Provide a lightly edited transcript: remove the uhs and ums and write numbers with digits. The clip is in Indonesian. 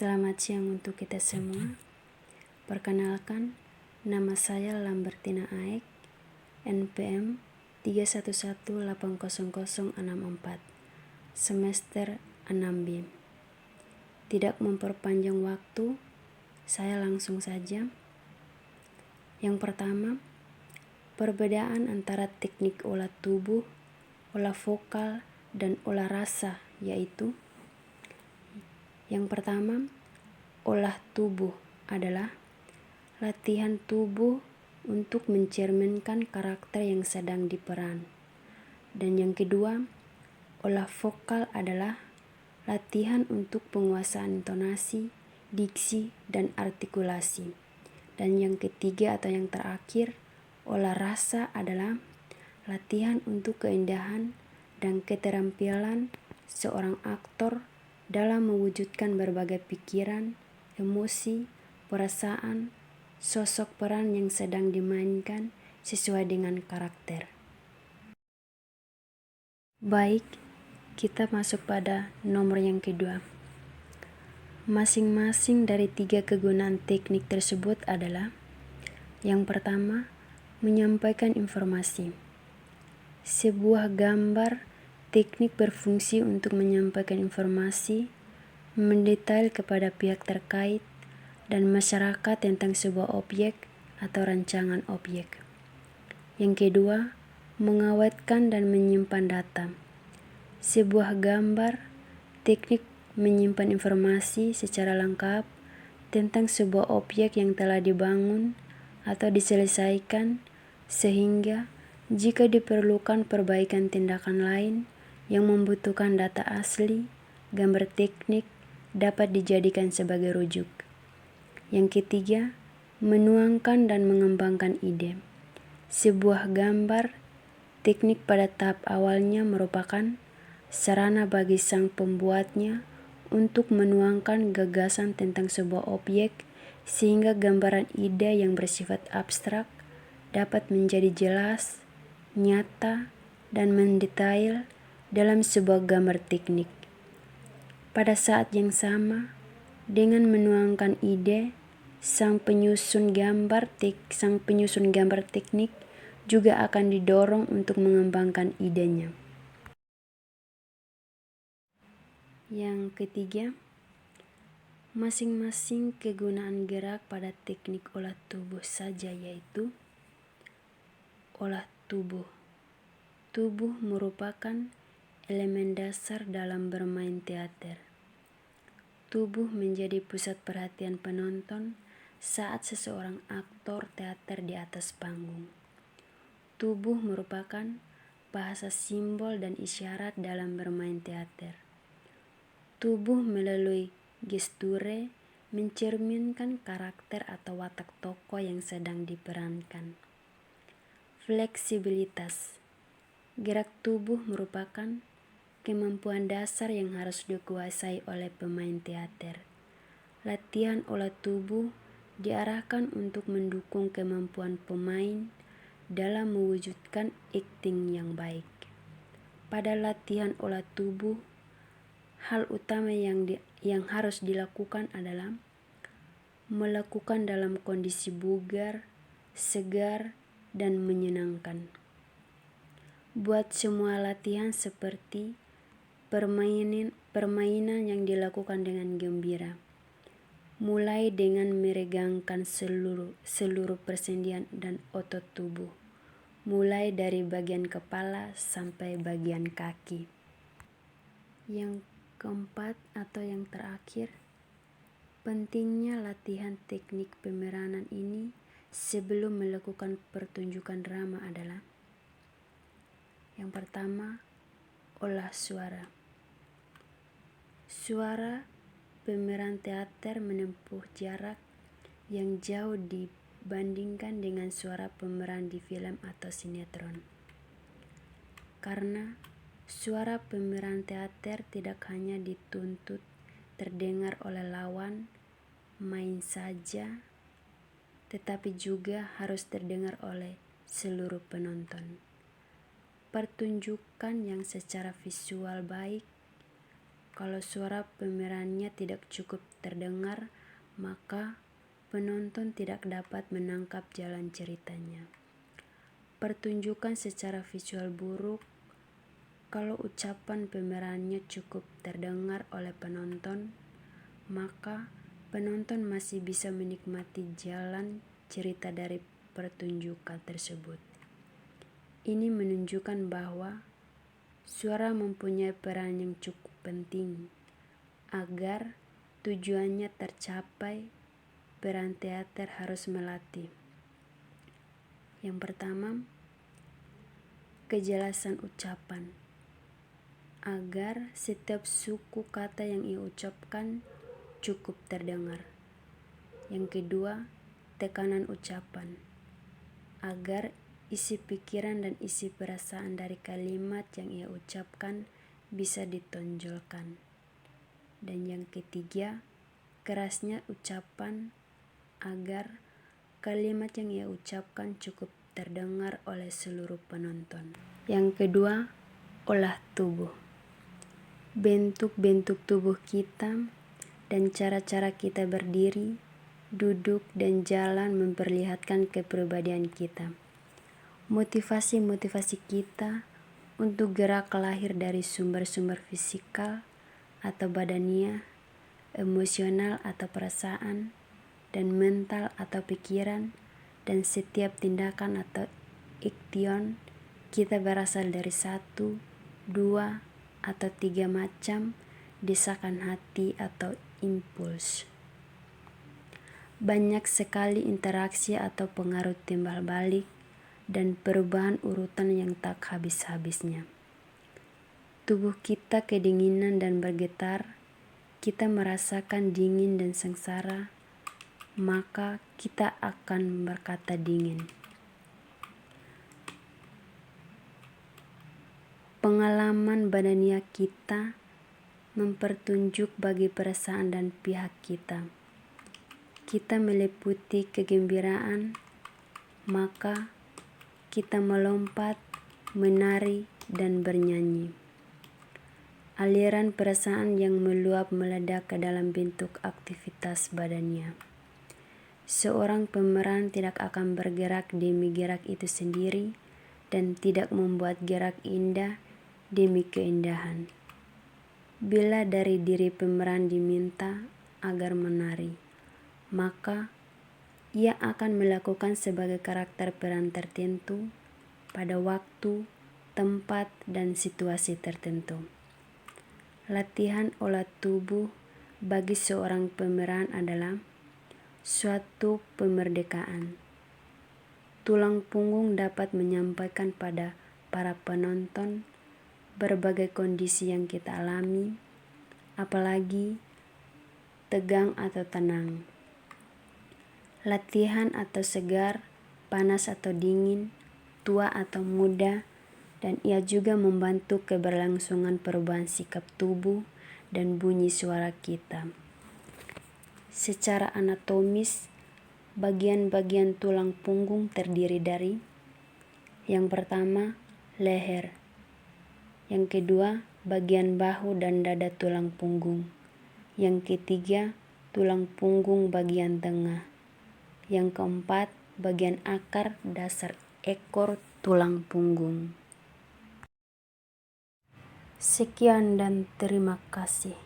Selamat siang untuk kita semua. Perkenalkan, nama saya Lambertina Aek, NPM 311800064, semester 6B. Tidak memperpanjang waktu, saya langsung saja. Yang pertama, perbedaan antara teknik olah tubuh, olah vokal, dan olah rasa, yaitu yang pertama, olah tubuh adalah latihan tubuh untuk mencerminkan karakter yang sedang diperan. Dan yang kedua, olah vokal adalah latihan untuk penguasaan intonasi, diksi, dan artikulasi. Dan yang ketiga atau yang terakhir, olah rasa adalah latihan untuk keindahan dan keterampilan seorang aktor dalam mewujudkan berbagai pikiran, emosi, perasaan, sosok peran yang sedang dimainkan sesuai dengan karakter. Baik, kita masuk pada nomor yang kedua. Masing-masing dari 3 kegunaan teknik tersebut adalah: yang pertama, menyampaikan informasi. Sebuah gambar teknik berfungsi untuk menyampaikan informasi mendetail kepada pihak terkait dan masyarakat tentang sebuah objek atau rancangan objek. Yang kedua, mengawetkan dan menyimpan data. Sebuah gambar teknik menyimpan informasi secara lengkap tentang sebuah objek yang telah dibangun atau diselesaikan, sehingga jika diperlukan perbaikan tindakan lain yang membutuhkan data asli, gambar teknik dapat dijadikan sebagai rujuk. Yang ketiga, menuangkan dan mengembangkan ide. Sebuah gambar teknik pada tahap awalnya merupakan sarana bagi sang pembuatnya untuk menuangkan gagasan tentang sebuah objek, sehingga gambaran ide yang bersifat abstrak dapat menjadi jelas, nyata, dan mendetail dalam sebuah gambar teknik. Pada saat yang sama, dengan menuangkan ide, sang penyusun gambar teknik juga akan didorong untuk mengembangkan idenya. Yang ketiga, masing-masing kegunaan gerak pada teknik olah tubuh saja, yaitu olah tubuh. Tubuh merupakan elemen dasar dalam bermain teater. Tubuh menjadi pusat perhatian penonton saat seseorang aktor teater di atas panggung. Tubuh merupakan bahasa simbol dan isyarat dalam bermain teater. Tubuh melalui gesture mencerminkan karakter atau watak tokoh yang sedang diperankan. Fleksibilitas. Gerak tubuh merupakan kemampuan dasar yang harus dikuasai oleh pemain teater. Latihan olah tubuh diarahkan untuk mendukung kemampuan pemain dalam mewujudkan akting yang baik. Pada latihan olah tubuh, hal utama yang harus dilakukan adalah melakukan dalam kondisi bugar, segar, dan menyenangkan. Buat semua latihan seperti permainan yang dilakukan dengan gembira, mulai dengan meregangkan seluruh persendian dan otot tubuh, mulai dari bagian kepala sampai bagian kaki. Yang keempat atau yang terakhir, pentingnya latihan teknik pemeranan ini sebelum melakukan pertunjukan drama adalah: yang pertama, olah suara. Suara pemeran teater menempuh jarak yang jauh dibandingkan dengan suara pemeran di film atau sinetron. Karena suara pemeran teater tidak hanya dituntut terdengar oleh lawan main saja, tetapi juga harus terdengar oleh seluruh penonton. Pertunjukan yang secara visual baik, kalau suara pemerannya tidak cukup terdengar, maka penonton tidak dapat menangkap jalan ceritanya. Pertunjukan secara visual buruk, kalau ucapan pemerannya cukup terdengar oleh penonton, maka penonton masih bisa menikmati jalan cerita dari pertunjukan tersebut. Ini menunjukkan bahwa suara mempunyai peran yang cukup penting. Agar tujuannya tercapai, peran teater harus melatih. Yang pertama, kejelasan ucapan. Agar setiap suku kata yang ia ucapkan cukup terdengar. Yang kedua, tekanan ucapan. Agar isi pikiran dan isi perasaan dari kalimat yang ia ucapkan bisa ditonjolkan. Dan yang ketiga, kerasnya ucapan agar kalimat yang ia ucapkan cukup terdengar oleh seluruh penonton. Yang kedua, olah tubuh. Bentuk-bentuk tubuh kita dan cara-cara kita berdiri, duduk, dan jalan memperlihatkan kepribadian kita. Motivasi-motivasi kita untuk gerak lahir dari sumber-sumber fisikal atau badania, emosional atau perasaan, dan mental atau pikiran, dan setiap tindakan atau iktion kita berasal dari 1, 2, atau 3 macam desakan hati atau impuls. Banyak sekali interaksi atau pengaruh timbal balik dan perubahan urutan yang tak habis-habisnya. Tubuh kita kedinginan dan bergetar, kita merasakan dingin dan sengsara, maka kita akan berkata dingin. Pengalaman badania kita mempertunjuk bagi perasaan dan pihak kita. Kita meliputi kegembiraan, maka kita melompat, menari, dan bernyanyi. Aliran perasaan yang meluap meledak ke dalam bentuk aktivitas badannya. Seorang pemeran tidak akan bergerak demi gerak itu sendiri dan tidak membuat gerak indah demi keindahan. Bila dari diri pemeran diminta agar menari, maka ia akan melakukan sebagai karakter peran tertentu pada waktu, tempat, dan situasi tertentu. Latihan olah tubuh bagi seorang pemeran adalah suatu pemerdekaan. Tulang punggung dapat menyampaikan pada para penonton berbagai kondisi yang kita alami, apalagi tegang atau tenang. Latihan atau segar, panas atau dingin, tua atau muda, dan ia juga membantu keberlangsungan perubahan sikap tubuh dan bunyi suara kita. Secara anatomis, bagian-bagian tulang punggung terdiri dari: yang pertama, leher. Yang kedua, bagian bahu dan dada tulang punggung. Yang ketiga, tulang punggung bagian tengah. Yang keempat, bagian akar dasar ekor tulang punggung. Sekian dan terima kasih.